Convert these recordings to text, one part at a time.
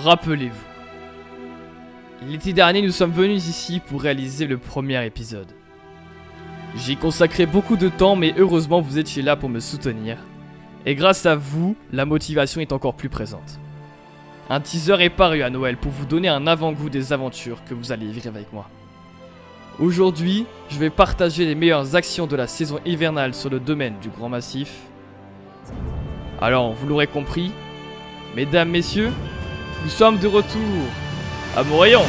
Rappelez-vous, l'été dernier nous sommes venus ici pour réaliser le premier épisode. J'y consacré beaucoup de temps, mais heureusement vous étiez là pour me soutenir. Et grâce à vous, la motivation est encore plus présente. Un teaser est paru à Noël pour vous donner un avant-goût des aventures que vous allez vivre avec moi. Aujourd'hui, je vais partager les meilleures actions de la saison hivernale sur le domaine du Grand Massif. Alors, vous l'aurez compris, mesdames, messieurs, nous sommes de retour à Morillon.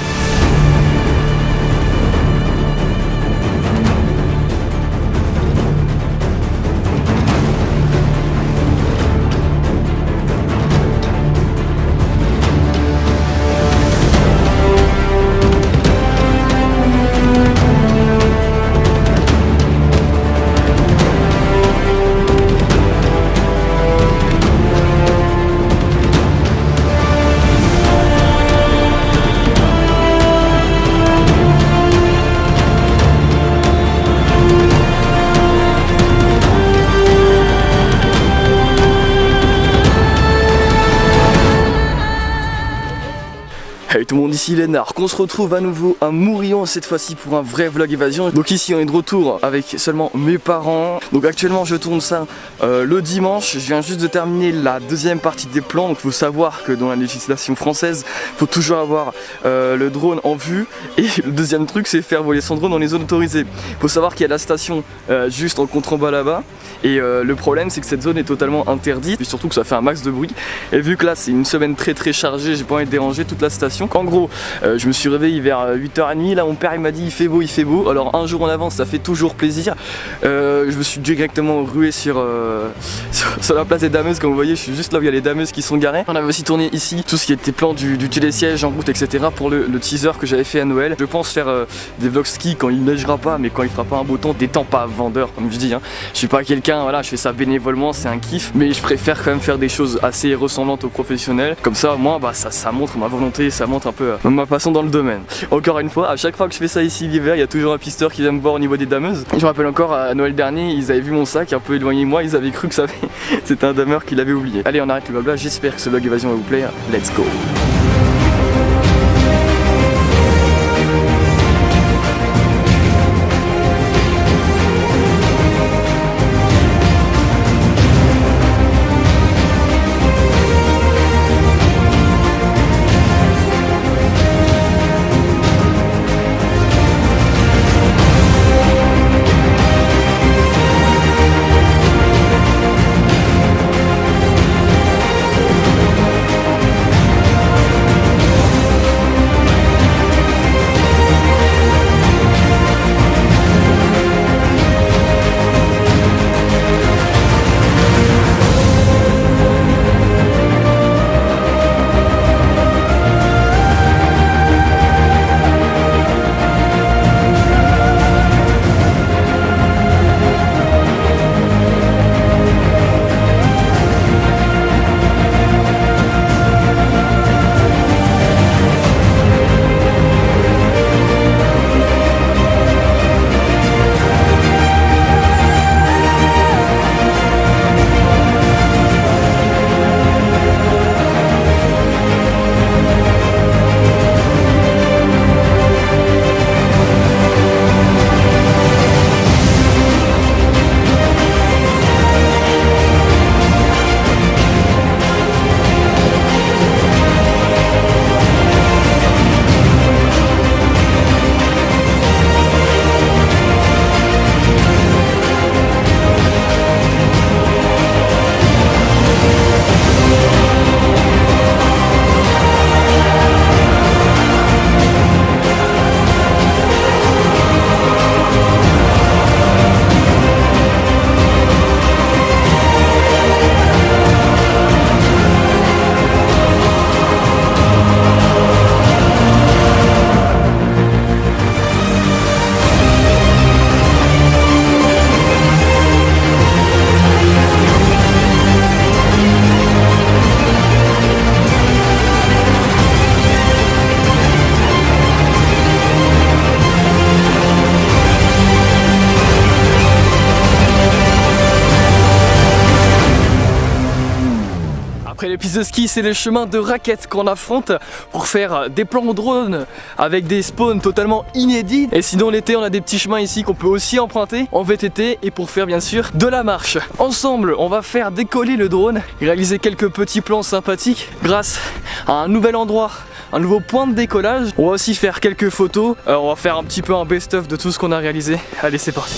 Hey tout le monde, ici Lénard, qu'on se retrouve à nouveau à Mourillon, cette fois-ci pour un vrai vlog évasion. Donc ici on est de retour avec seulement mes parents. Donc actuellement je tourne ça le dimanche. Je viens juste de terminer la deuxième partie des plans. Donc il faut savoir que dans la législation française, il faut toujours avoir le drone en vue. Et le deuxième truc, c'est faire voler son drone dans les zones autorisées. Il faut savoir qu'il y a la station juste en contrebas là-bas. Et le problème c'est que cette zone est totalement interdite. Et surtout que ça fait un max de bruit. Et vu que là c'est une semaine très chargée, j'ai pas envie de déranger toute la station. En gros, je me suis réveillé vers 8h30, là mon père il m'a dit il fait beau. Alors un jour en avance ça fait toujours plaisir. Je me suis directement rué sur la place des dameuses, comme vous voyez je suis juste là où il y a les dameuses qui sont garées. On avait aussi tourné ici tout ce qui était plan du télésiège en route etc. pour le teaser que j'avais fait à Noël. Je pense faire des vlogs ski quand il neigera pas, mais quand il fera pas un beau temps, des temps pas vendeur comme je dis hein. Je suis pas quelqu'un, voilà, je fais ça bénévolement, c'est un kiff, mais je préfère quand même faire des choses assez ressemblantes aux professionnels. Comme ça moi ça montre ma volonté, ça montre un peu ma passion dans le domaine. Encore une fois, à chaque fois que je fais ça ici l'hiver, il y a toujours un pisteur qui vient me voir au niveau des dameuses. Je me rappelle encore à Noël dernier, ils avaient vu mon sac un peu éloigné de moi, ils avaient cru que c'était un dameur qui l'avait oublié. Allez, on arrête le blabla, j'espère que ce vlog évasion va vous plaire. Let's go. les pistes de ski, c'est les chemins de raquettes qu'on affronte pour faire des plans drone avec des spawns totalement inédits. Et sinon l'été on a des petits chemins ici qu'on peut aussi emprunter en VTT et pour faire bien sûr de la marche. Ensemble on va faire décoller le drone et réaliser quelques petits plans sympathiques grâce à un nouvel endroit, un nouveau point de décollage. On va aussi faire quelques photos, on va faire un petit peu un best-of de tout ce qu'on a réalisé. Allez, c'est parti.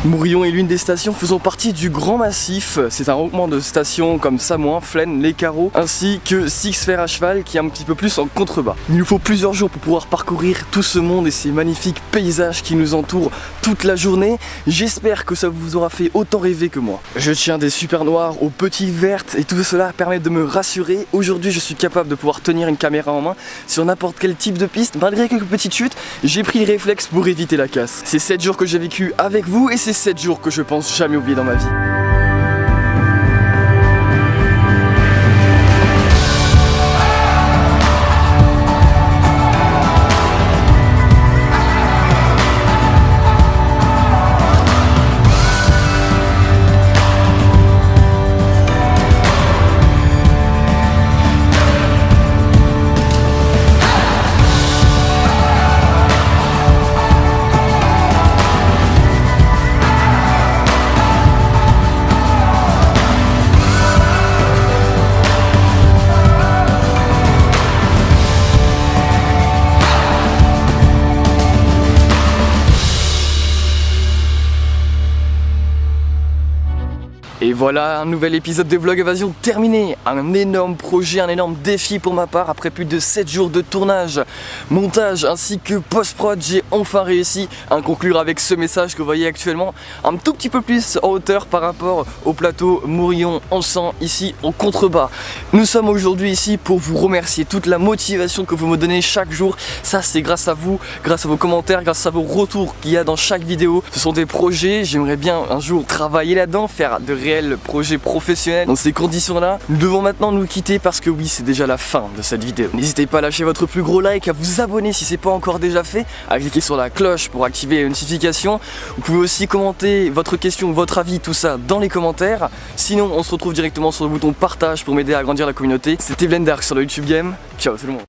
Mourillon est l'une des stations faisant partie du Grand Massif. C'est un regroupement de stations comme Samoin, Flaine, Les Carreaux, ainsi que Six Fers à Cheval qui est un petit peu plus en contrebas. Il nous faut plusieurs jours pour pouvoir parcourir tout ce monde et ces magnifiques paysages qui nous entourent toute la journée. J'espère que ça vous aura fait autant rêver que moi. Je tiens des super noires aux petits vertes et tout cela permet de me rassurer. Aujourd'hui je suis capable de pouvoir tenir une caméra en main sur n'importe quel type de piste. Malgré quelques petites chutes, j'ai pris le réflexe pour éviter la casse. C'est 7 jours que j'ai vécu avec vous et c'est 7 jours que je pense jamais oublier dans ma vie. Et voilà, un nouvel épisode de Vlog Évasion terminé. Un énorme projet, un énorme défi pour ma part. Après plus de 7 jours de tournage, montage ainsi que post-prod, j'ai enfin réussi à conclure avec ce message que vous voyez actuellement, un tout petit peu plus en hauteur par rapport au plateau Mourillon-Ansan, ici en contrebas. Nous sommes aujourd'hui ici pour vous remercier, toute la motivation que vous me donnez chaque jour. Ça c'est grâce à vous, grâce à vos commentaires, grâce à vos retours qu'il y a dans chaque vidéo. Ce sont des projets, j'aimerais bien un jour travailler là-dedans, faire de réels projets professionnels. Dans ces conditions-là, nous devons maintenant nous quitter parce que oui, c'est déjà la fin de cette vidéo. N'hésitez pas à lâcher votre plus gros like, à vous abonner si c'est pas encore déjà fait, à cliquer sur la cloche pour activer les notifications. Vous pouvez aussi commenter votre question, votre avis, tout ça dans les commentaires. Sinon, on se retrouve directement sur le bouton partage pour m'aider à agrandir la communauté. C'était Blendark sur le YouTube Game. Ciao tout le monde.